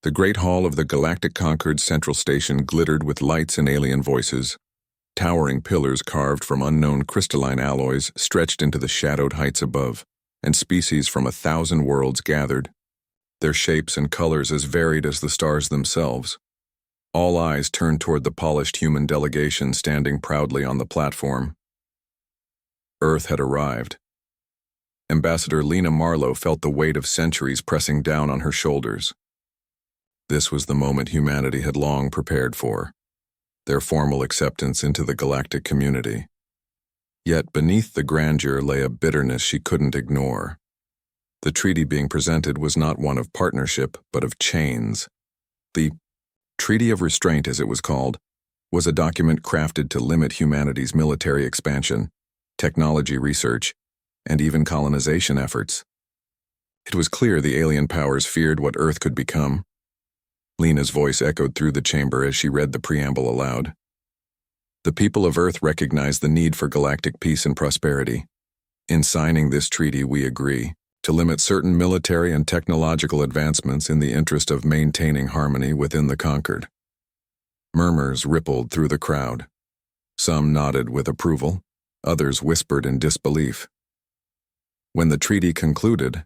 The great hall of the Galactic Concord Central Station glittered with lights and alien voices. Towering pillars carved from unknown crystalline alloys stretched into the shadowed heights above, and species from 1,000 worlds gathered, their shapes and colors as varied as the stars themselves. All eyes turned toward the polished human delegation standing proudly on the platform. Earth had arrived. Ambassador Lena Marlowe felt the weight of centuries pressing down on her shoulders. This was the moment humanity had long prepared for, their formal acceptance into the galactic community. Yet beneath the grandeur lay a bitterness she couldn't ignore. The treaty being presented was not one of partnership, but of chains. The Treaty of Restraint, as it was called, was a document crafted to limit humanity's military expansion, technology research, and even colonization efforts. It was clear the alien powers feared what Earth could become. Lena's voice echoed through the chamber as she read the preamble aloud. The people of Earth recognize the need for galactic peace and prosperity. In signing this treaty, we agree to limit certain military and technological advancements in the interest of maintaining harmony within the conquered. Murmurs rippled through the crowd. Some nodded with approval, others whispered in disbelief. When the treaty concluded,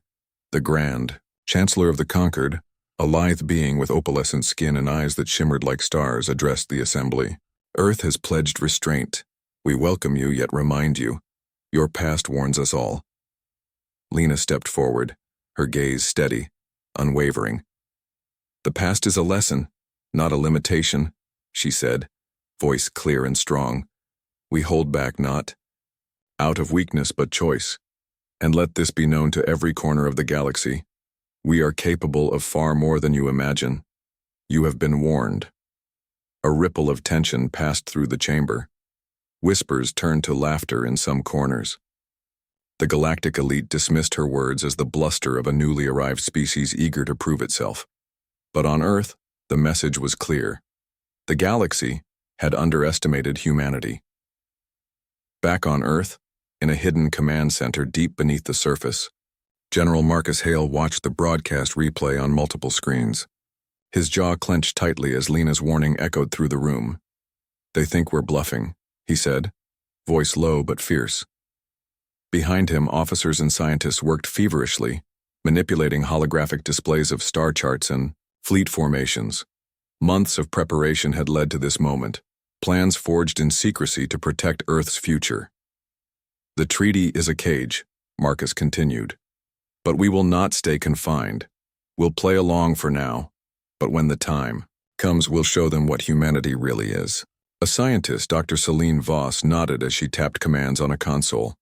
the Grand Chancellor of the Conquered, a lithe being with opalescent skin and eyes that shimmered like stars, addressed the assembly. Earth has pledged restraint. We welcome you, yet remind you. Your past warns us all. Lena stepped forward, her gaze steady, unwavering. The past is a lesson, not a limitation, she said, voice clear and strong. We hold back not out of weakness but choice. And let this be known to every corner of the galaxy. We are capable of far more than you imagine. You have been warned. A ripple of tension passed through the chamber. Whispers turned to laughter in some corners. The galactic elite dismissed her words as the bluster of a newly arrived species eager to prove itself. But on Earth, the message was clear. The galaxy had underestimated humanity. Back on Earth, in a hidden command center deep beneath the surface, General Marcus Hale watched the broadcast replay on multiple screens. His jaw clenched tightly as Lena's warning echoed through the room. They think we're bluffing, he said, voice low but fierce. Behind him, officers and scientists worked feverishly, manipulating holographic displays of star charts and fleet formations. Months of preparation had led to this moment, plans forged in secrecy to protect Earth's future. The treaty is a cage, Marcus continued. But we will not stay confined. We'll play along for now, but when the time comes, we'll show them what humanity really is. A scientist, Dr. Celine Voss, nodded as she tapped commands on a console.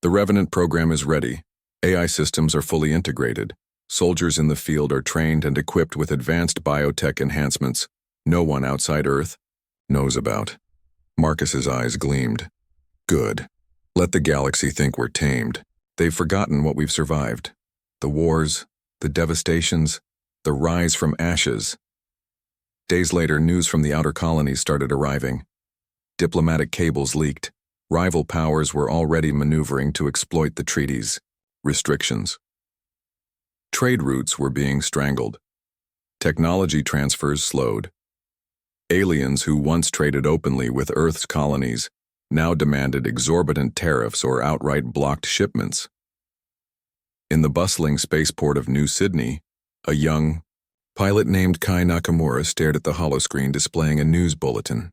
The Revenant program is ready. AI systems are fully integrated. Soldiers in the field are trained and equipped with advanced biotech enhancements no one outside Earth knows about. Marcus's eyes gleamed. Good. Let the galaxy think we're tamed. They've forgotten what we've survived. The wars, the devastations, the rise from ashes. Days later, news from the outer colonies started arriving. Diplomatic cables leaked. Rival powers were already maneuvering to exploit the treaty's restrictions. Trade routes were being strangled. Technology transfers slowed. Aliens who once traded openly with Earth's colonies now demanded exorbitant tariffs or outright blocked shipments. In the bustling spaceport of New Sydney, a young pilot named Kai Nakamura stared at the holoscreen displaying a news bulletin.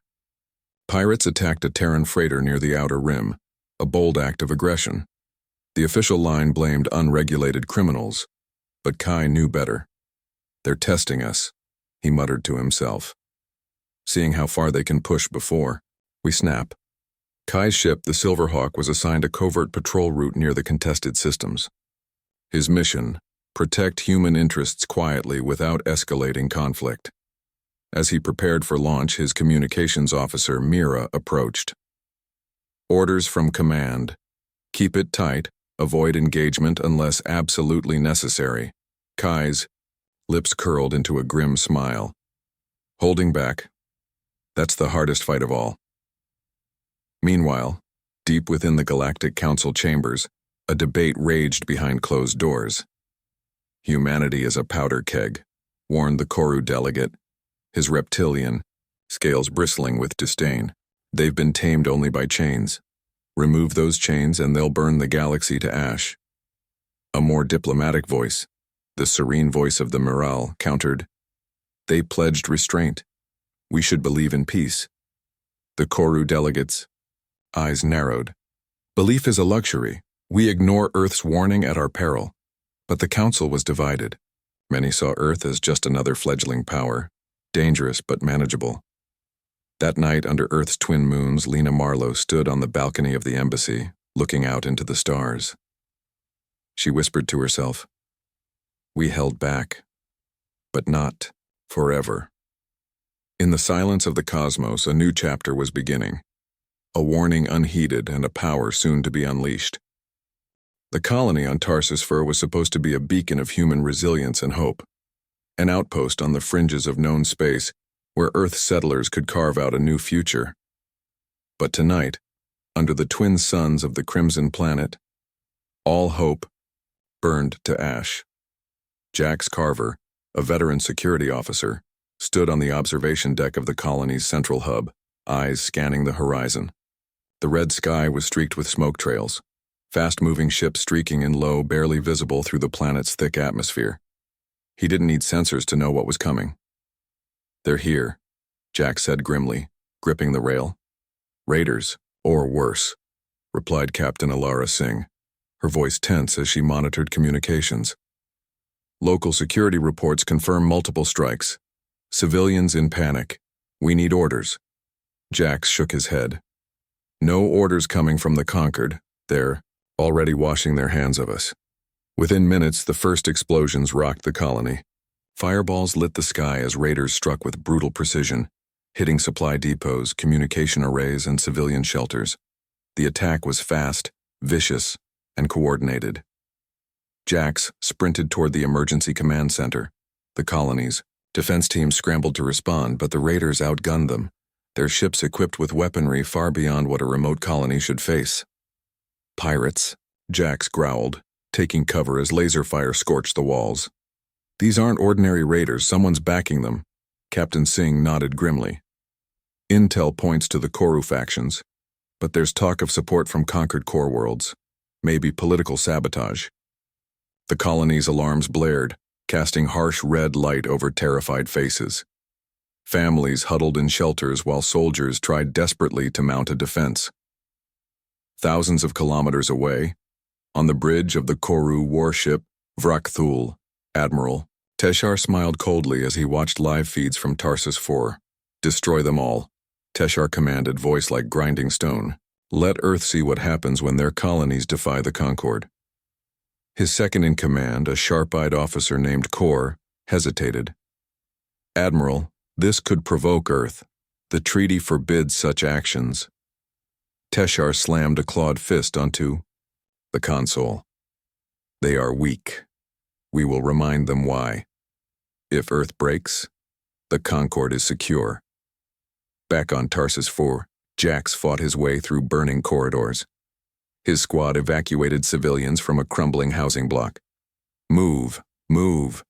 Pirates attacked a Terran freighter near the outer rim, a bold act of aggression. The official line blamed unregulated criminals, but Kai knew better. They're testing us, he muttered to himself. Seeing how far they can push before we snap. Kai's ship, the Silverhawk, was assigned a covert patrol route near the contested systems. His mission, protect human interests quietly without escalating conflict. As he prepared for launch, his communications officer, Mira, approached. Orders from command. Keep it tight, avoid engagement unless absolutely necessary. Kai's lips curled into a grim smile. Holding back. That's the hardest fight of all. Meanwhile, deep within the Galactic Council chambers, a debate raged behind closed doors. Humanity is a powder keg, warned the Koru delegate, his reptilian, scales bristling with disdain. They've been tamed only by chains. Remove those chains and they'll burn the galaxy to ash. A more diplomatic voice, the serene voice of the Miral, countered, they pledged restraint. We should believe in peace. The Koru delegates' eyes narrowed. Belief is a luxury. We ignore Earth's warning at our peril. But the council was divided. Many saw Earth as just another fledgling power, dangerous but manageable. That night, under Earth's twin moons, Lena Marlowe stood on the balcony of the embassy, looking out into the stars. She whispered to herself, we held back, but not forever. In the silence of the cosmos, a new chapter was beginning, a warning unheeded and a power soon to be unleashed. The colony on Tarsus 4 was supposed to be a beacon of human resilience and hope, an outpost on the fringes of known space where Earth's settlers could carve out a new future. But tonight, under the twin suns of the Crimson Planet, all hope burned to ash. Jax Carver, a veteran security officer, stood on the observation deck of the colony's central hub, eyes scanning the horizon. The red sky was streaked with smoke trails, fast-moving ships streaking in low, barely visible through the planet's thick atmosphere. He didn't need sensors to know what was coming. They're here, Jack said grimly, gripping the rail. Raiders, or worse, replied Captain Alara Singh, her voice tense as she monitored communications. Local security reports confirm multiple strikes. Civilians in panic. We need orders. Jax shook his head. No orders coming from the conquered. They're already washing their hands of us. Within minutes, the first explosions rocked the colony. Fireballs lit the sky as raiders struck with brutal precision, hitting supply depots, communication arrays, and civilian shelters. The attack was fast, vicious, and coordinated. Jax sprinted toward the emergency command center. The colony's defense teams scrambled to respond, but the raiders outgunned them, their ships equipped with weaponry far beyond what a remote colony should face. Pirates, Jax growled, taking cover as laser fire scorched the walls. These aren't ordinary raiders, someone's backing them. Captain Singh nodded grimly. Intel points to the Koru factions, but there's talk of support from conquered core worlds, maybe political sabotage. The colony's alarms blared, casting harsh red light over terrified faces. Families huddled in shelters while soldiers tried desperately to mount a defense. Thousands of kilometers away, on the bridge of the Koru warship Vrakthul, Admiral Teshar smiled coldly as he watched live feeds from Tarsus 4. Destroy them all, Teshar commanded, voice like grinding stone. Let Earth see what happens when their colonies defy the Concord. His second-in-command, a sharp-eyed officer named Kor, hesitated. Admiral, this could provoke Earth. The treaty forbids such actions. Teshar slammed a clawed fist onto the console. They are weak. We will remind them why. If Earth breaks, the Concord is secure. Back on Tarsus 4, Jax fought his way through burning corridors. His squad evacuated civilians from a crumbling housing block. Move, move.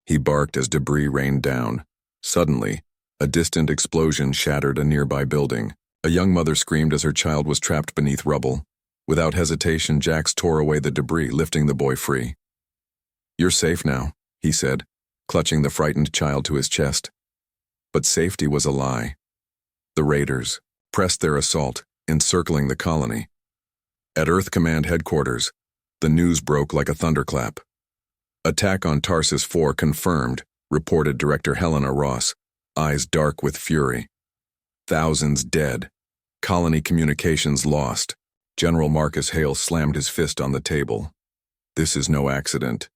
He barked as debris rained down. Suddenly, a distant explosion shattered a nearby building. A young mother screamed as her child was trapped beneath rubble. Without hesitation, Jax tore away the debris, lifting the boy free. You're safe now, he said, clutching the frightened child to his chest. But safety was a lie. The raiders pressed their assault, encircling the colony. At Earth Command headquarters, the news broke like a thunderclap. Attack on Tarsus 4 confirmed, reported Director Helena Ross, eyes dark with fury. Thousands dead. Colony communications lost. General Marcus Hale slammed his fist on the table. This is no accident.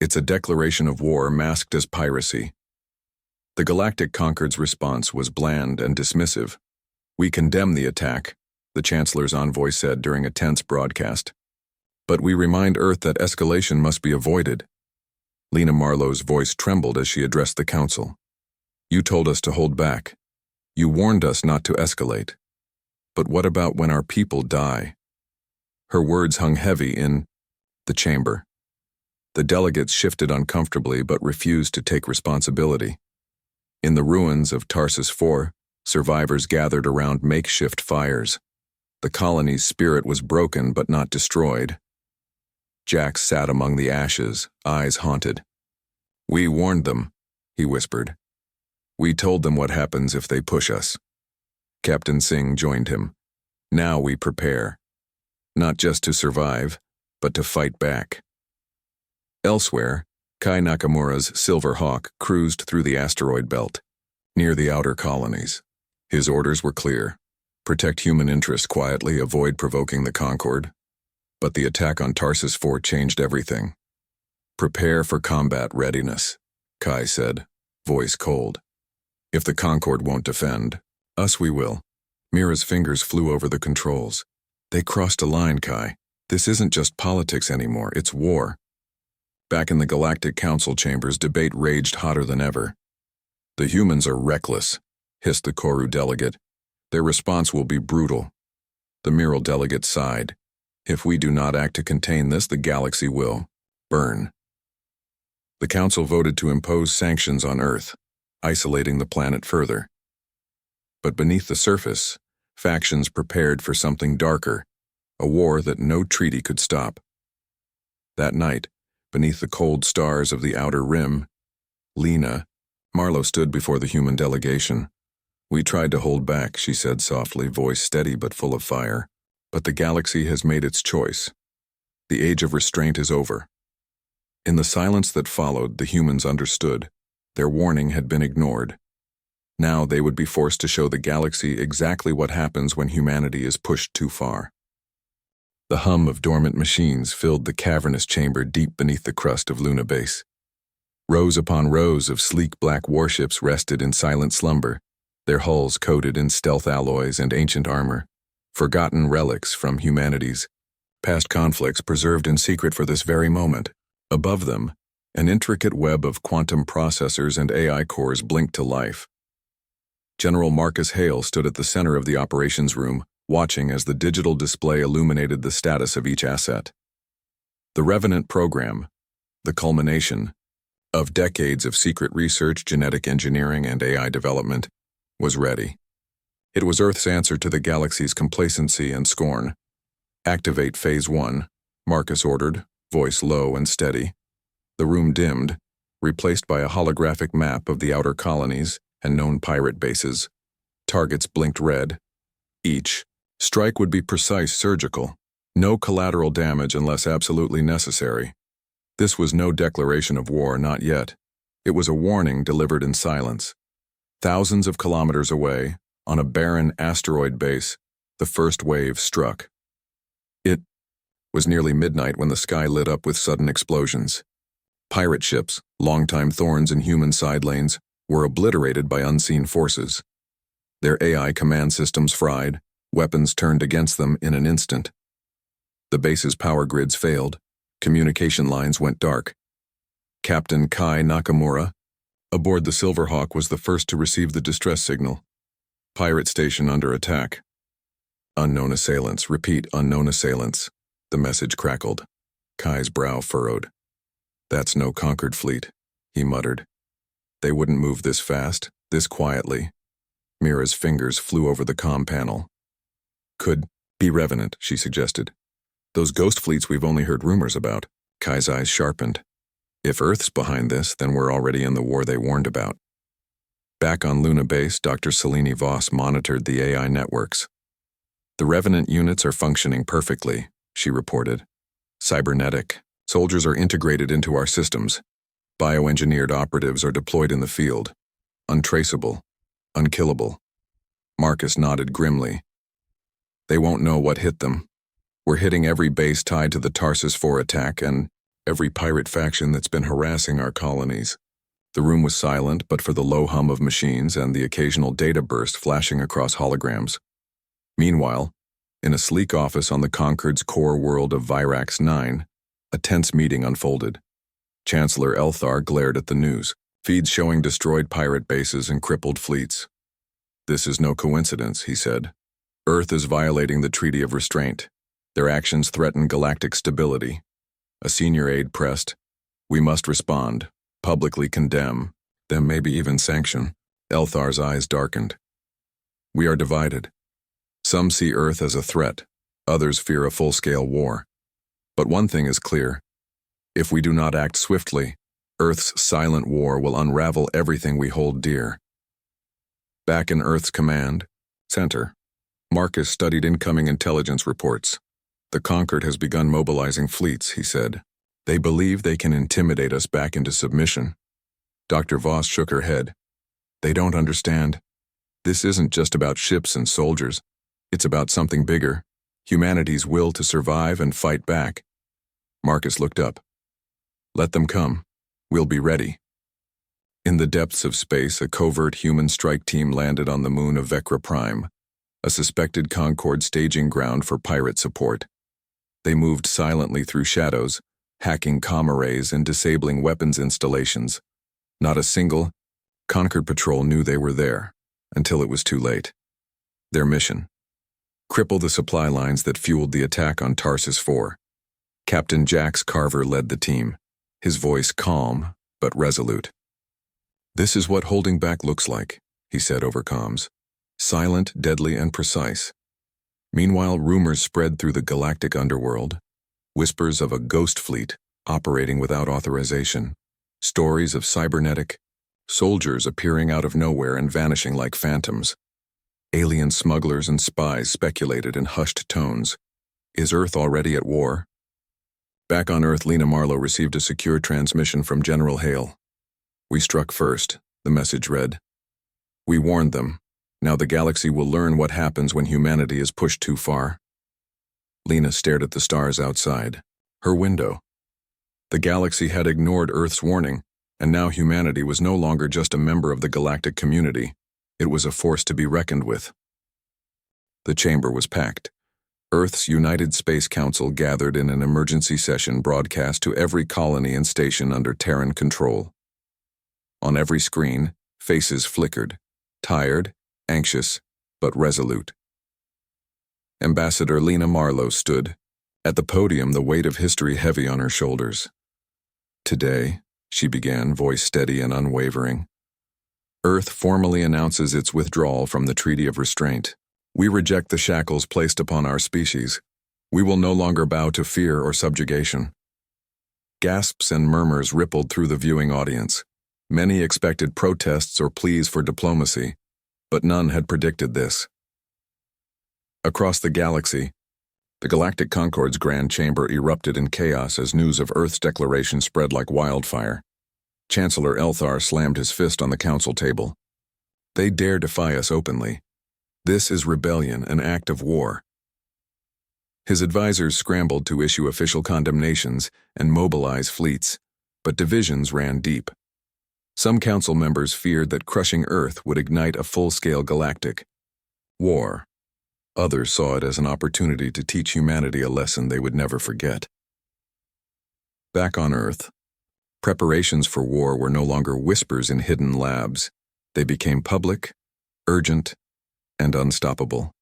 It's a declaration of war masked as piracy. The Galactic Concord's response was bland and dismissive. We condemn the attack, the Chancellor's envoy said during a tense broadcast. But we remind Earth that escalation must be avoided. Lena Marlowe's voice trembled as she addressed the Council. You told us to hold back. You warned us not to escalate. But what about when our people die? Her words hung heavy in the chamber. The delegates shifted uncomfortably but refused to take responsibility. In the ruins of Tarsus 4, survivors gathered around makeshift fires. The colony's spirit was broken but not destroyed. Jack sat among the ashes, eyes haunted. "We warned them," he whispered. "We told them what happens if they push us." Captain Singh joined him. "Now we prepare. Not just to survive, but to fight back." Elsewhere, Kai Nakamura's Silver Hawk cruised through the asteroid belt, near the outer colonies. His orders were clear: protect human interests quietly, avoid provoking the Concord. But the attack on Tarsus 4 changed everything. "Prepare for combat readiness," Kai said, voice cold. "If the Concord won't defend, us we will." Mira's fingers flew over the controls. "They crossed a line, Kai. This isn't just politics anymore, it's war." Back in the Galactic Council chambers, debate raged hotter than ever. "The humans are reckless," hissed the Koru delegate. "Their response will be brutal." The Miral delegate sighed. "If we do not act to contain this, the galaxy will burn." The Council voted to impose sanctions on Earth, isolating the planet further. But beneath the surface, factions prepared for something darker, a war that no treaty could stop. That night, beneath the cold stars of the Outer Rim, Lena, Marlowe stood before the human delegation. "We tried to hold back," she said softly, voice steady but full of fire. "But the galaxy has made its choice. The age of restraint is over." In the silence that followed, the humans understood. Their warning had been ignored. Now they would be forced to show the galaxy exactly what happens when humanity is pushed too far. The hum of dormant machines filled the cavernous chamber deep beneath the crust of Luna Base. Rows upon rows of sleek black warships rested in silent slumber, their hulls coated in stealth alloys and ancient armor, forgotten relics from humanity's past conflicts preserved in secret for this very moment. Above them, an intricate web of quantum processors and AI cores blinked to life. General Marcus Hale stood at the center of the operations room, watching as the digital display illuminated the status of each asset. The Revenant program, the culmination of decades of secret research, genetic engineering, and AI development, was ready. It was Earth's answer to the galaxy's complacency and scorn. "Activate Phase 1, Marcus ordered, voice low and steady. The room dimmed, replaced by a holographic map of the outer colonies and known pirate bases. Targets blinked red. Each strike would be precise, surgical. No collateral damage unless absolutely necessary. This was no declaration of war, not yet. It was a warning delivered in silence. Thousands of kilometers away, on a barren asteroid base, the first wave struck. It was nearly midnight when the sky lit up with sudden explosions. Pirate ships, longtime thorns in human side lanes, were obliterated by unseen forces. Their AI command systems fried, weapons turned against them in an instant. The base's power grids failed, communication lines went dark. Captain Kai Nakamura, aboard the Silver Hawk, was the first to receive the distress signal. "Pirate station under attack. Unknown assailants, repeat, unknown assailants," the message crackled. Kai's brow furrowed. "That's no conquered fleet," he muttered. "They wouldn't move this fast, this quietly." Mira's fingers flew over the comm panel. "Could be Revenant," she suggested. "Those ghost fleets we've only heard rumors about." Kai's eyes sharpened. "If Earth's behind this, then we're already in the war they warned about." Back on Luna Base, Dr. Selene Voss monitored the AI networks. "The Revenant units are functioning perfectly," she reported. "Cybernetic. Soldiers are integrated into our systems. Bioengineered operatives are deployed in the field. Untraceable. Unkillable." Marcus nodded grimly. "They won't know what hit them. We're hitting every base tied to the Tarsus 4 attack and every pirate faction that's been harassing our colonies." The room was silent but for the low hum of machines and the occasional data burst flashing across holograms. Meanwhile, in a sleek office on the Concord's core world of Virax 9, a tense meeting unfolded. Chancellor Elthar glared at the news, feeds showing destroyed pirate bases and crippled fleets. "This is no coincidence," he said. "Earth is violating the Treaty of Restraint. Their actions threaten galactic stability." A senior aide pressed, We must respond, publicly condemn, then maybe even sanction. Elthar's eyes darkened. We are divided. Some see Earth as a threat, others fear a full-scale war. But one thing is clear. If we do not act swiftly, Earth's silent war will unravel everything we hold dear. Back in Earth's command center, Marcus studied incoming intelligence reports. The Concord has begun mobilizing fleets, he said. They believe they can intimidate us back into submission. Dr. Voss shook her head. They don't understand. This isn't just about ships and soldiers. It's about something bigger, humanity's will to survive and fight back. Marcus looked up. Let them come. We'll be ready. In the depths of space, a covert human strike team landed on the moon of Vecra Prime, a suspected Concord staging ground for pirate support. They moved silently through shadows, hacking comm arrays and disabling weapons installations. Not a single Concord patrol knew they were there, until it was too late. Their mission: cripple the supply lines that fueled the attack on Tarsus 4. Captain Jax Carver led the team, his voice calm but resolute. This is what holding back looks like, he said over comms. Silent, deadly, and precise. Meanwhile, rumors spread through the galactic underworld. Whispers of a ghost fleet operating without authorization. Stories of cybernetic soldiers appearing out of nowhere and vanishing like phantoms. Alien smugglers and spies speculated in hushed tones. Is Earth already at war? Back on Earth, Lena Marlowe received a secure transmission from General Hale. We struck first, the message read. We warned them. Now the galaxy will learn what happens when humanity is pushed too far. Lena stared at the stars outside. Her window. The galaxy had ignored Earth's warning, and now humanity was no longer just a member of the galactic community. It was a force to be reckoned with. The chamber was packed. Earth's United Space Council gathered in an emergency session broadcast to every colony and station under Terran control. On every screen, faces flickered, tired, anxious, but resolute. Ambassador Lena Marlowe stood, at the podium, the weight of history heavy on her shoulders. Today, she began, voice steady and unwavering. Earth formally announces its withdrawal from the Treaty of Restraint. We reject the shackles placed upon our species. We will no longer bow to fear or subjugation. Gasps and murmurs rippled through the viewing audience. Many expected protests or pleas for diplomacy, but none had predicted this. Across the galaxy, the Galactic Concord's Grand Chamber erupted in chaos as news of Earth's declaration spread like wildfire. Chancellor Elthar slammed his fist on the council table. They dare defy us openly. This is rebellion, an act of war. His advisors scrambled to issue official condemnations and mobilize fleets, but divisions ran deep. Some council members feared that crushing Earth would ignite a full-scale galactic war. Others saw it as an opportunity to teach humanity a lesson they would never forget. Back on Earth, preparations for war were no longer whispers in hidden labs. They became public, urgent, and unstoppable.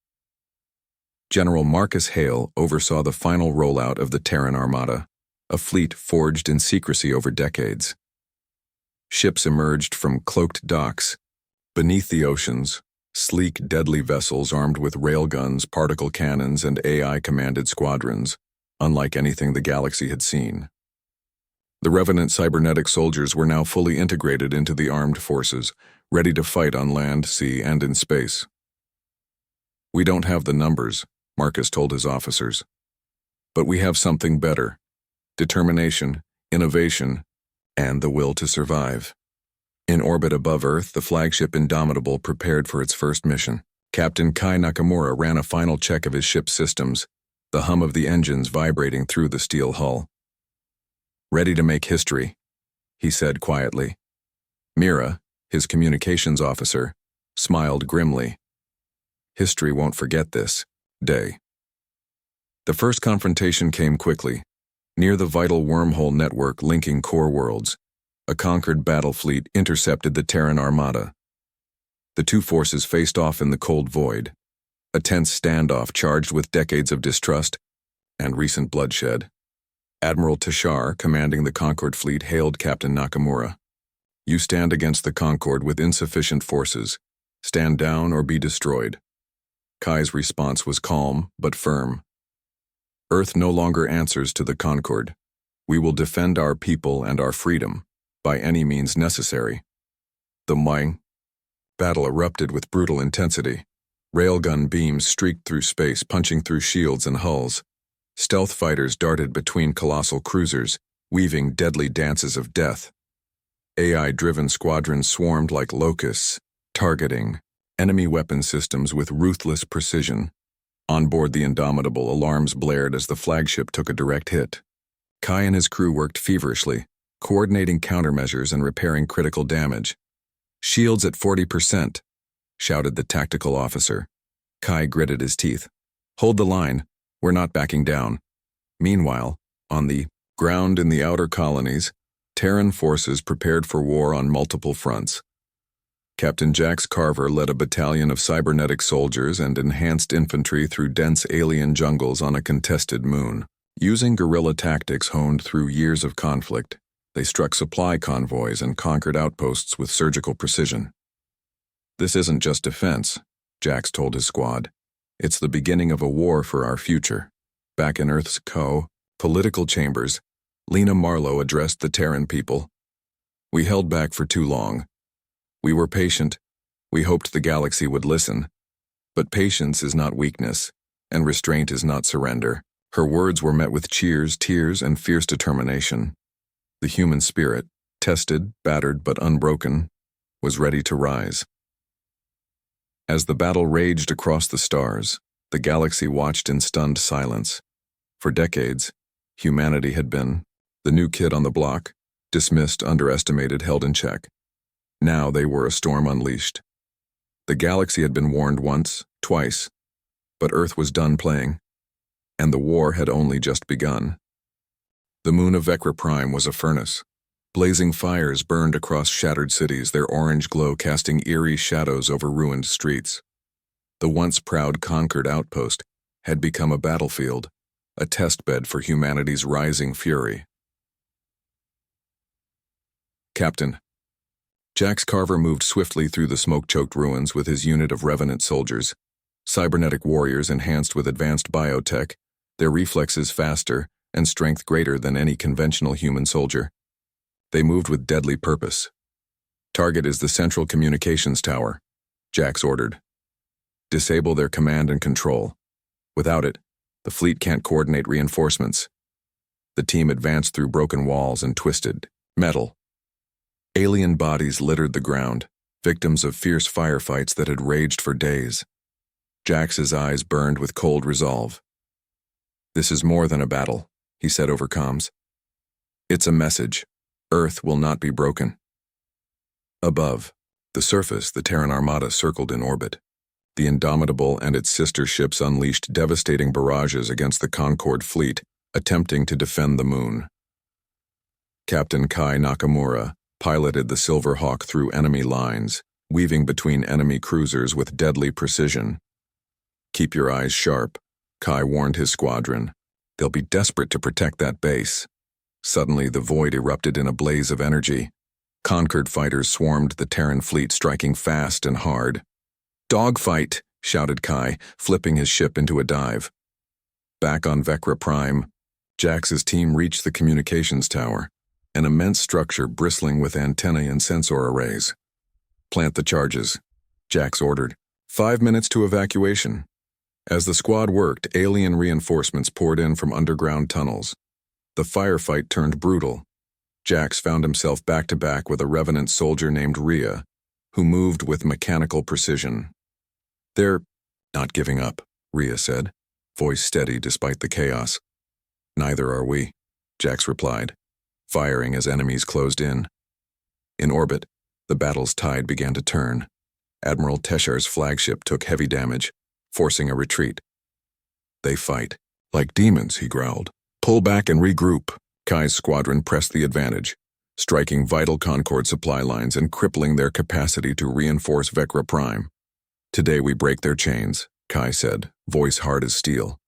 General Marcus Hale oversaw the final rollout of the Terran Armada, a fleet forged in secrecy over decades. Ships emerged from cloaked docks. Beneath the oceans, sleek, deadly vessels armed with railguns, particle cannons, and AI-commanded squadrons, unlike anything the galaxy had seen. The revenant cybernetic soldiers were now fully integrated into the armed forces, ready to fight on land, sea, and in space. We don't have the numbers, Marcus told his officers. But we have something better: determination, innovation, and the will to survive. In orbit above Earth, the flagship Indomitable prepared for its first mission. Captain Kai Nakamura ran a final check of his ship's systems, the hum of the engines vibrating through the steel hull. Ready to make history, he said quietly. Mira, his communications officer, smiled grimly. History won't forget this day. The first confrontation came quickly. Near the vital wormhole network linking core worlds, a conquered battle fleet intercepted the Terran Armada. The two forces faced off in the cold void, a tense standoff charged with decades of distrust and recent bloodshed. Admiral Tashar, commanding the Concord fleet, hailed Captain Nakamura. "You stand against the Concord with insufficient forces. Stand down or be destroyed." Kai's response was calm but firm. "Earth no longer answers to the Concord. We will defend our people and our freedom, by any means necessary." The Ming battle erupted with brutal intensity. Railgun beams streaked through space, punching through shields and hulls. Stealth fighters darted between colossal cruisers, weaving deadly dances of death. AI-driven squadrons swarmed like locusts, targeting enemy weapon systems with ruthless precision. On board the Indomitable, alarms blared as the flagship took a direct hit. Kai and his crew worked feverishly, coordinating countermeasures and repairing critical damage. "Shields at 40%, shouted the tactical officer. Kai gritted his teeth. "Hold the line. We're not backing down." Meanwhile, on the ground in the outer colonies, Terran forces prepared for war on multiple fronts. Captain Jax Carver led a battalion of cybernetic soldiers and enhanced infantry through dense alien jungles on a contested moon. Using guerrilla tactics honed through years of conflict, they struck supply convoys and conquered outposts with surgical precision. "This isn't just defense," Jax told his squad. "It's the beginning of a war for our future." Back in Earth's political chambers, Lena Marlowe addressed the Terran people. "We held back for too long. We were patient. We hoped the galaxy would listen. But patience is not weakness, and restraint is not surrender." Her words were met with cheers, tears, and fierce determination. The human spirit, tested, battered, but unbroken, was ready to rise. As the battle raged across the stars, the galaxy watched in stunned silence. For decades, humanity had been the new kid on the block, dismissed, underestimated, held in check. Now they were a storm unleashed. The galaxy had been warned once, twice, but Earth was done playing, and the war had only just begun. The moon of Vecra Prime was a furnace. Blazing fires burned across shattered cities, their orange glow casting eerie shadows over ruined streets. The once proud Concord outpost had become a battlefield, a testbed for humanity's rising fury. "Captain." Jax Carver moved swiftly through the smoke-choked ruins with his unit of revenant soldiers, cybernetic warriors enhanced with advanced biotech, their reflexes faster and strength greater than any conventional human soldier. They moved with deadly purpose. "Target is the central communications tower," Jax ordered. "Disable their command and control. Without it, the fleet can't coordinate reinforcements." The team advanced through broken walls and twisted metal. Alien bodies littered the ground, victims of fierce firefights that had raged for days. Jax's eyes burned with cold resolve. "This is more than a battle," he said over comms. "It's a message. Earth will not be broken." Above the surface, the Terran Armada circled in orbit. The Indomitable and its sister ships unleashed devastating barrages against the Concord fleet, attempting to defend the moon. Captain Kai Nakamura piloted the Silver Hawk through enemy lines, weaving between enemy cruisers with deadly precision. "Keep your eyes sharp," Kai warned his squadron. "They'll be desperate to protect that base." Suddenly, the void erupted in a blaze of energy. Concord fighters swarmed the Terran fleet, striking fast and hard. "Dogfight!" shouted Kai, flipping his ship into a dive. Back on Vecra Prime, Jax's team reached the communications tower, an immense structure bristling with antennae and sensor arrays. "Plant the charges," Jax ordered. 5 minutes to evacuation." As the squad worked, alien reinforcements poured in from underground tunnels. The firefight turned brutal. Jax found himself back-to-back with a revenant soldier named Rhea, who moved with mechanical precision. "They're not giving up," Rhea said, voice steady despite the chaos. "Neither are we," Jax replied, firing as enemies closed in. In orbit, the battle's tide began to turn. Admiral Teshar's flagship took heavy damage, forcing a retreat. "They fight like demons," he growled. "Pull back and regroup." Kai's squadron pressed the advantage, striking vital Concord supply lines and crippling their capacity to reinforce Vecra Prime. "Today we break their chains," Kai said, voice hard as steel.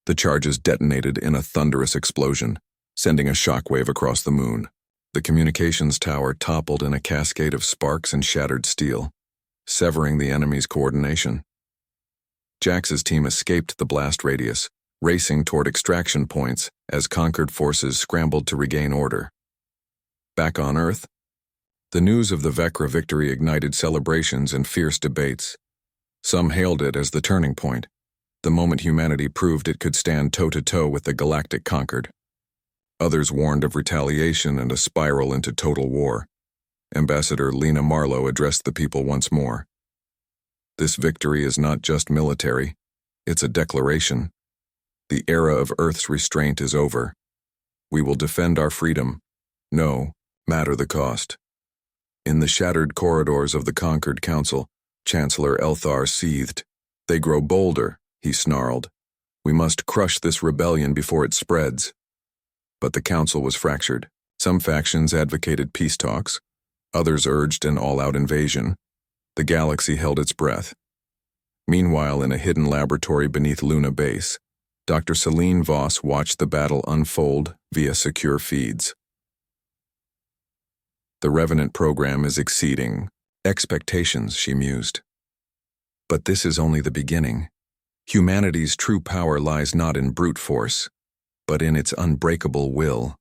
The charges detonated in a thunderous explosion. sending a shockwave across the moon. The communications tower toppled in a cascade of sparks and shattered steel, severing the enemy's coordination. Jax's team escaped the blast radius, racing toward extraction points as conquered forces scrambled to regain order. Back on Earth, the news of the Vecra victory ignited celebrations and fierce debates. Some hailed it as the turning point, the moment humanity proved it could stand toe-to-toe with the Galactic conquered. Others warned of retaliation and a spiral into total war. Ambassador Lena Marlowe addressed the people once more. This victory is not just military, it's a declaration. The era of Earth's restraint is over. We will defend our freedom, no matter the cost. In the shattered corridors of the conquered council, Chancellor Elthar seethed. They grow bolder, he snarled. We must crush this rebellion before it spreads. But the council was fractured. Some factions advocated peace talks, others urged an all-out invasion. The galaxy held its breath. Meanwhile, in a hidden laboratory beneath Luna Base, Dr. Celine Voss watched the battle unfold via secure feeds. The Revenant program is exceeding expectations, she mused. But this is only the beginning. Humanity's true power lies not in brute force, but in its unbreakable will.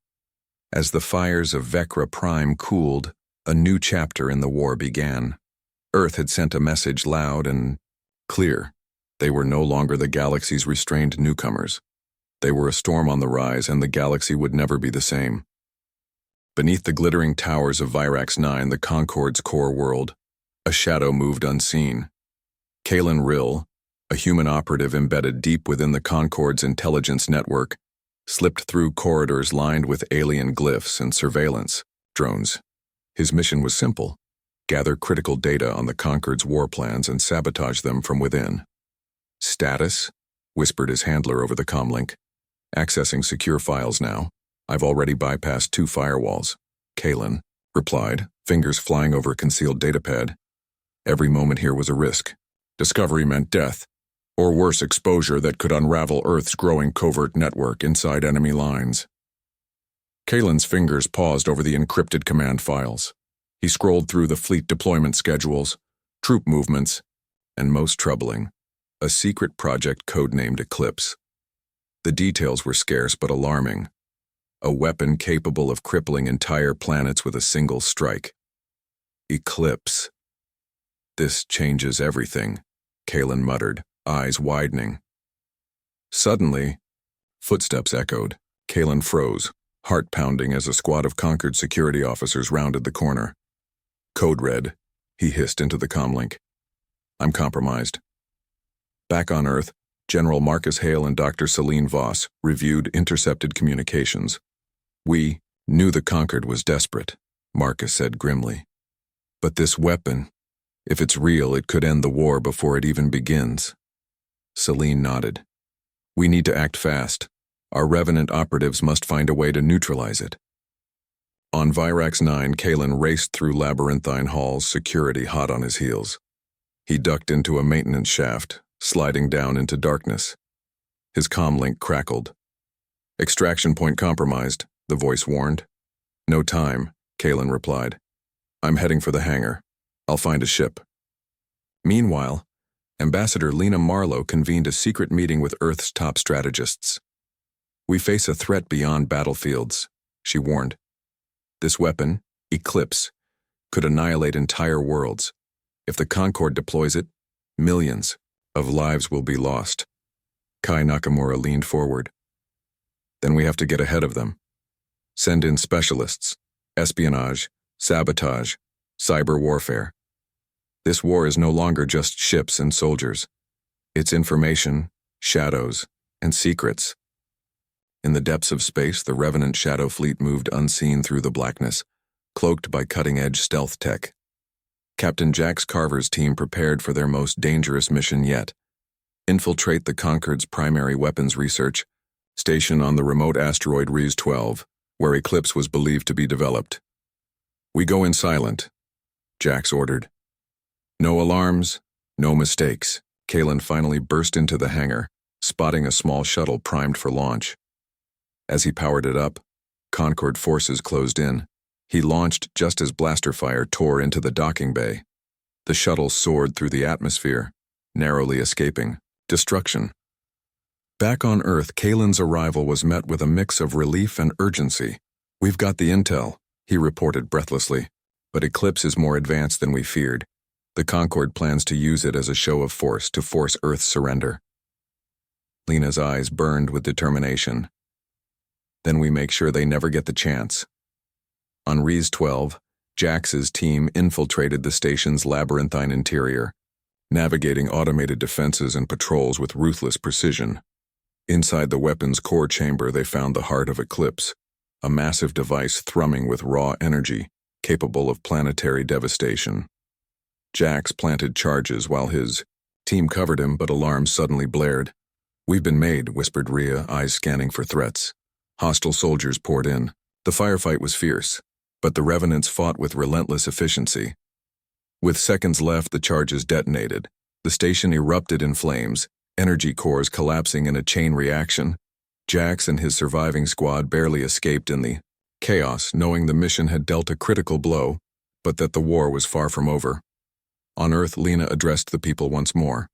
As the fires of Vecra Prime cooled, a new chapter in the war began. Earth had sent a message loud and clear. They were no longer the galaxy's restrained newcomers. They were a storm on the rise, and the galaxy would never be the same. Beneath the glittering towers of Virax 9, the Concord's core world, a shadow moved unseen. Kalen Rill, a human operative embedded deep within the Concord's intelligence network, slipped through corridors lined with alien glyphs and surveillance drones. His mission was simple: gather critical data on the Concord's war plans and sabotage them from within. Status? Whispered his handler over the comlink. Accessing secure files now. I've already bypassed 2 firewalls. Kalen replied, fingers flying over a concealed datapad. Every moment here was a risk. Discovery meant death, or worse, exposure that could unravel Earth's growing covert network inside enemy lines. Kalen's fingers paused over the encrypted command files. He scrolled through the fleet deployment schedules, troop movements, and most troubling, a secret project codenamed Eclipse. The details were scarce but alarming. A weapon capable of crippling entire planets with a single strike. Eclipse. This changes everything, Kalen muttered, eyes widening. Suddenly, footsteps echoed. Kalen froze, heart pounding as a squad of conquered security officers rounded the corner. Code red, he hissed into the comlink. I'm compromised. Back on Earth, General Marcus Hale and Dr. Celine Voss reviewed intercepted communications. We knew the Conquered was desperate, Marcus said grimly. But this weapon, if it's real, it could end the war before it even begins. Celine nodded. We need to act fast. Our Revenant operatives must find a way to neutralize it. On Virax 9, Kalen raced through labyrinthine halls, security hot on his heels. He ducked into a maintenance shaft, sliding down into darkness. His comlink crackled. Extraction point compromised, the voice warned. No time, Kalen replied. I'm heading for the hangar. I'll find a ship. Meanwhile, Ambassador Lena Marlowe convened a secret meeting with Earth's top strategists. We face a threat beyond battlefields, she warned. This weapon, Eclipse, could annihilate entire worlds. If the Concord deploys it, millions of lives will be lost. Kai Nakamura leaned forward. Then we have to get ahead of them. Send in specialists, espionage, sabotage, cyber warfare. This war is no longer just ships and soldiers. It's information, shadows, and secrets. In the depths of space, the Revenant Shadow Fleet moved unseen through the blackness, cloaked by cutting-edge stealth tech. Captain Jax Carver's team prepared for their most dangerous mission yet: infiltrate the Concord's primary weapons research station on the remote asteroid Rhys 12, where Eclipse was believed to be developed. We go in silent, Jax ordered. No alarms, no mistakes. Kalen finally burst into the hangar, spotting a small shuttle primed for launch. As he powered it up, Concord forces closed in. He launched just as blaster fire tore into the docking bay. The shuttle soared through the atmosphere, narrowly escaping destruction. Back on Earth, Kalen's arrival was met with a mix of relief and urgency. "We've got the intel," he reported breathlessly, "but Eclipse is more advanced than we feared. The Concord plans to use it as a show of force to force Earth's surrender." Lena's eyes burned with determination. "Then we make sure they never get the chance." On Rees 12, Jax's team infiltrated the station's labyrinthine interior, navigating automated defenses and patrols with ruthless precision. Inside the weapon's core chamber, they found the heart of Eclipse, a massive device thrumming with raw energy, capable of planetary devastation. Jax planted charges while his team covered him, but alarms suddenly blared. "We've been made," whispered Rhea, eyes scanning for threats. Hostile soldiers poured in. The firefight was fierce, but the Revenants fought with relentless efficiency. With seconds left, the charges detonated. The station erupted in flames, energy cores collapsing in a chain reaction. Jax and his surviving squad barely escaped in the chaos, knowing the mission had dealt a critical blow, but that the war was far from over. On Earth, Lena addressed the people once more.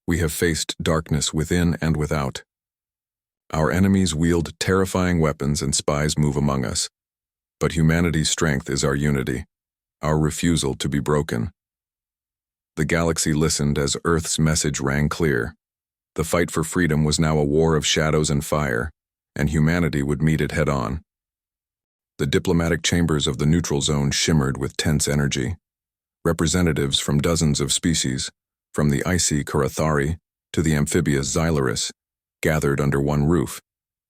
"We have faced darkness within and without. Our enemies wield terrifying weapons and spies move among us. But humanity's strength is our unity, our refusal to be broken." The galaxy listened as Earth's message rang clear. The fight for freedom was now a war of shadows and fire, and humanity would meet it head-on. The diplomatic chambers of the neutral zone shimmered with tense energy. Representatives from dozens of species, from the icy Karathari to the amphibious Xylaris, gathered under one roof,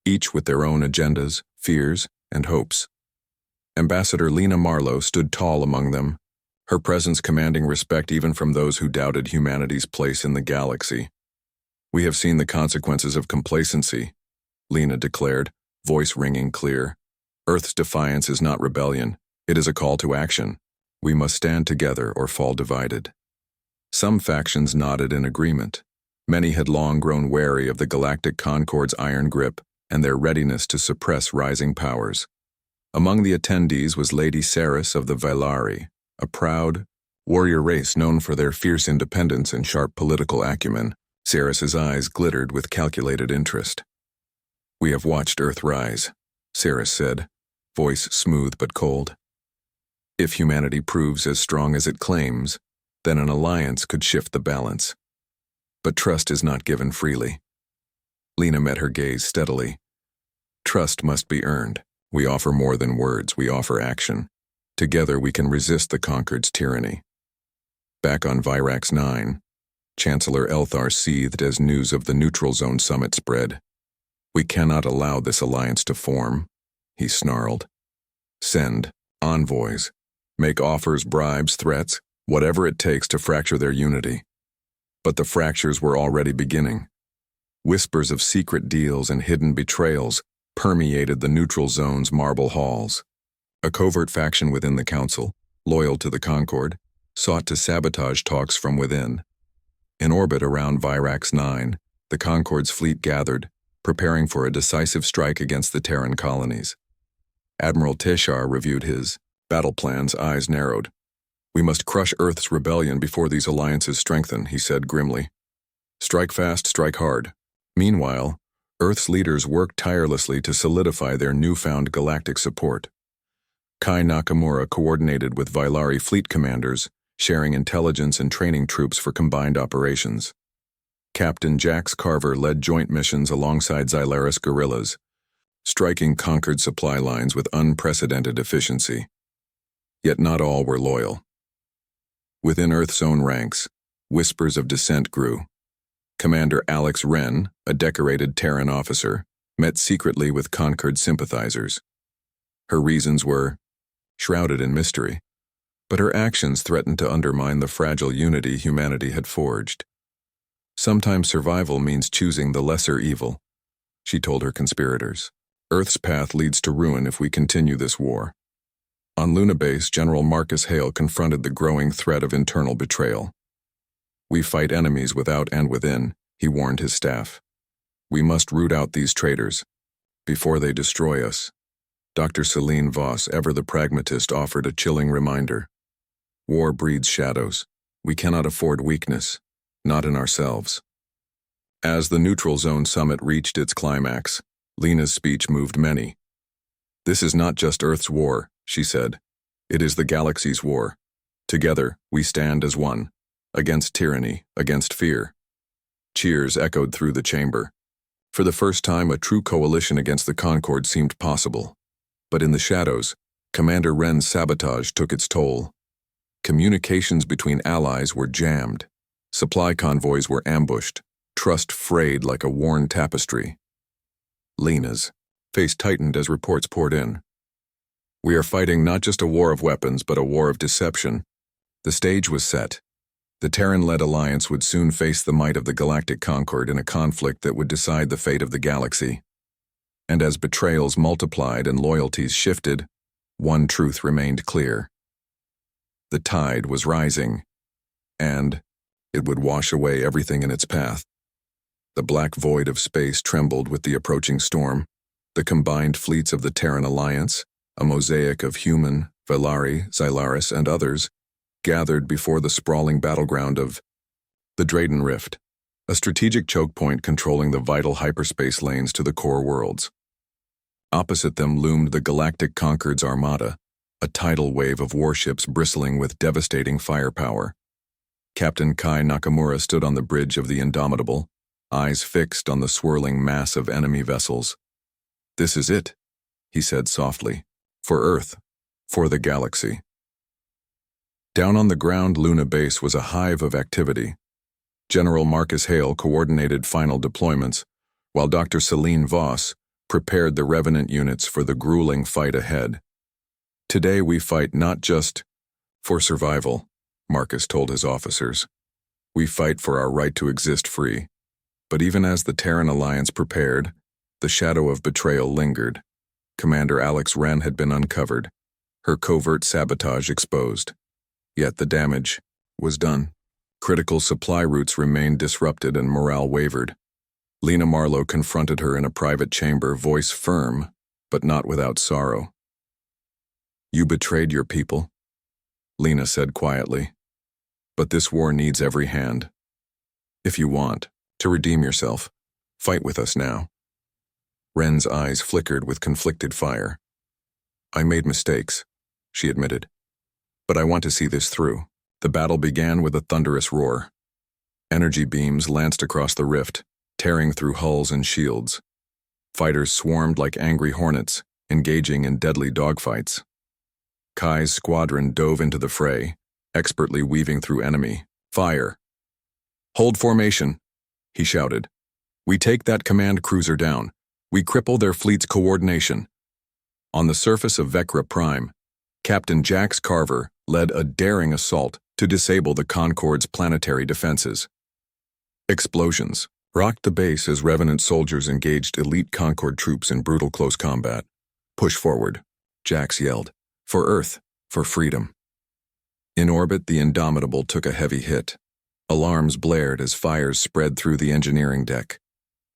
each with their own agendas, fears, and hopes. Ambassador Lena Marlowe stood tall among them, her presence commanding respect even from those who doubted humanity's place in the galaxy. "We have seen the consequences of complacency," Lena declared, voice ringing clear. "Earth's defiance is not rebellion, it is a call to action. We must stand together or fall divided." Some factions nodded in agreement. Many had long grown wary of the Galactic Concord's iron grip and their readiness to suppress rising powers. Among the attendees was Lady Saris of the Vailari, a proud, warrior race known for their fierce independence and sharp political acumen. Saris's eyes glittered with calculated interest. "We have watched Earth rise," Saris said, voice smooth but cold. "If humanity proves as strong as it claims, then an alliance could shift the balance. But trust is not given freely." Lena met her gaze steadily. "Trust must be earned. We offer more than words, we offer action. Together we can resist the Concord's tyranny." Back on Virax 9, Chancellor Elthar seethed as news of the Neutral Zone summit spread. "We cannot allow this alliance to form," he snarled. "Send envoys. Make offers, bribes, threats, whatever it takes to fracture their unity." But the fractures were already beginning. Whispers of secret deals and hidden betrayals permeated the Neutral Zone's marble halls. A covert faction within the Council, loyal to the Concord, sought to sabotage talks from within. In orbit around Virax 9, the Concord's fleet gathered, preparing for a decisive strike against the Terran colonies. Admiral Teshar reviewed his battle plans, eyes narrowed. "We must crush Earth's rebellion before these alliances strengthen," he said grimly. "Strike fast, strike hard." Meanwhile, Earth's leaders worked tirelessly to solidify their newfound galactic support. Kai Nakamura coordinated with Vailari fleet commanders, sharing intelligence and training troops for combined operations. Captain Jax Carver led joint missions alongside Xylaris guerrillas, striking Concord supply lines with unprecedented efficiency. Yet not all were loyal. Within Earth's own ranks, whispers of dissent grew. Commander Alex Wren, a decorated Terran officer, met secretly with Concord sympathizers. Her reasons were shrouded in mystery, but her actions threatened to undermine the fragile unity humanity had forged. "Sometimes survival means choosing the lesser evil," she told her conspirators. "Earth's path leads to ruin if we continue this war." On Luna Base, General Marcus Hale confronted the growing threat of internal betrayal. "We fight enemies without and within," he warned his staff. "We must root out these traitors before they destroy us." Dr. Celine Voss, ever the pragmatist, offered a chilling reminder. War breeds shadows. We cannot afford weakness, not in ourselves. As the Neutral Zone Summit reached its climax, Lena's speech moved many. This is not just Earth's war, she said. It is the galaxy's war. Together, we stand as one, against tyranny, against fear. Cheers echoed through the chamber. For the first time, a true coalition against the Concord seemed possible. But in the shadows, Commander Wren's sabotage took its toll. Communications between allies were jammed. Supply convoys were ambushed. Trust frayed like a worn tapestry. Lena's face tightened as reports poured in. We are fighting not just a war of weapons, but a war of deception. The stage was set. The Terran-led alliance would soon face the might of the Galactic Concord in a conflict that would decide the fate of the galaxy. And as betrayals multiplied and loyalties shifted, one truth remained clear. The tide was rising, and it would wash away everything in its path. The black void of space trembled with the approaching storm. The combined fleets of the Terran Alliance, a mosaic of human, Velari, Xylaris, and others, gathered before the sprawling battleground of the Drayden Rift, a strategic choke point controlling the vital hyperspace lanes to the core worlds. Opposite them loomed the Galactic Concord's armada, a tidal wave of warships bristling with devastating firepower. Captain Kai Nakamura stood on the bridge of the Indomitable, eyes fixed on the swirling mass of enemy vessels. "This is it," he said softly. "For Earth, for the galaxy." Down on the ground, Luna Base was a hive of activity. General Marcus Hale coordinated final deployments, while Dr. Celine Voss prepared the Revenant units for the grueling fight ahead. "Today we fight not just for survival," Marcus told his officers. "We fight for our right to exist free." But even as the Terran Alliance prepared, the shadow of betrayal lingered. Commander Alex Wren had been uncovered, her covert sabotage exposed. Yet the damage was done. Critical supply routes remained disrupted and morale wavered. Lena Marlowe confronted her in a private chamber, voice firm, but not without sorrow. "You betrayed your people," Lena said quietly. "But this war needs every hand. If you want to redeem yourself, fight with us now." Wren's eyes flickered with conflicted fire. "I made mistakes," she admitted. "But I want to see this through." The battle began with a thunderous roar. Energy beams lanced across the rift, tearing through hulls and shields. Fighters swarmed like angry hornets, engaging in deadly dogfights. Kai's squadron dove into the fray, expertly weaving through enemy. "Fire! Hold formation!" he shouted. "We take that command cruiser down. We cripple their fleet's coordination." On the surface of Vecra Prime, Captain Jax Carver led a daring assault to disable the Concord's planetary defenses. Explosions rocked the base as Revenant soldiers engaged elite Concord troops in brutal close combat. "Push forward," Jax yelled. "For Earth, for freedom." In orbit, the Indomitable took a heavy hit. Alarms blared as fires spread through the engineering deck.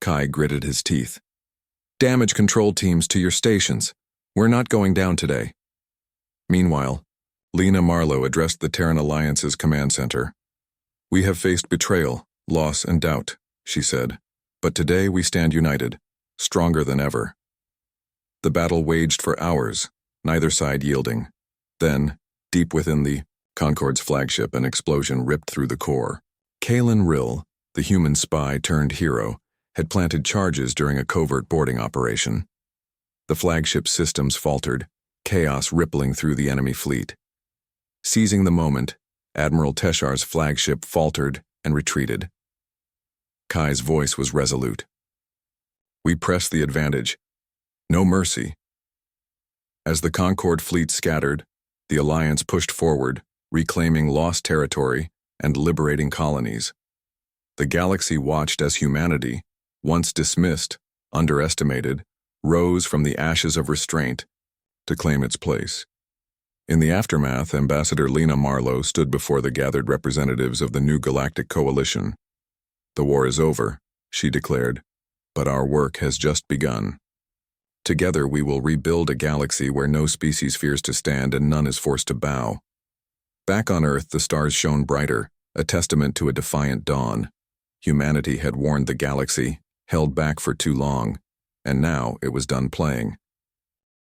Kai gritted his teeth. "Damage control teams to your stations. We're not going down today." Meanwhile, Lena Marlowe addressed the Terran Alliance's command center. "We have faced betrayal, loss, and doubt," she said. "But today we stand united, stronger than ever." The battle waged for hours, neither side yielding. Then, deep within the Concord's flagship, an explosion ripped through the core. Kalen Rill, the human spy turned hero, had planted charges during a covert boarding operation. The flagship's systems faltered, chaos rippling through the enemy fleet. Seizing the moment, Admiral Teshar's flagship faltered and retreated. Kai's voice was resolute. "We press the advantage. No mercy." As the Concord fleet scattered, the Alliance pushed forward, reclaiming lost territory and liberating colonies. The galaxy watched as humanity, once dismissed, underestimated, rose from the ashes of restraint to claim its place. In the aftermath, Ambassador Lena Marlowe stood before the gathered representatives of the new Galactic Coalition. "The war is over," she declared, "but our work has just begun." Together we will rebuild a galaxy where no species fears to stand and none is forced to bow. Back on Earth, the stars shone brighter, a testament to a defiant dawn. Humanity had warned the galaxy, held back for too long, and now it was done playing.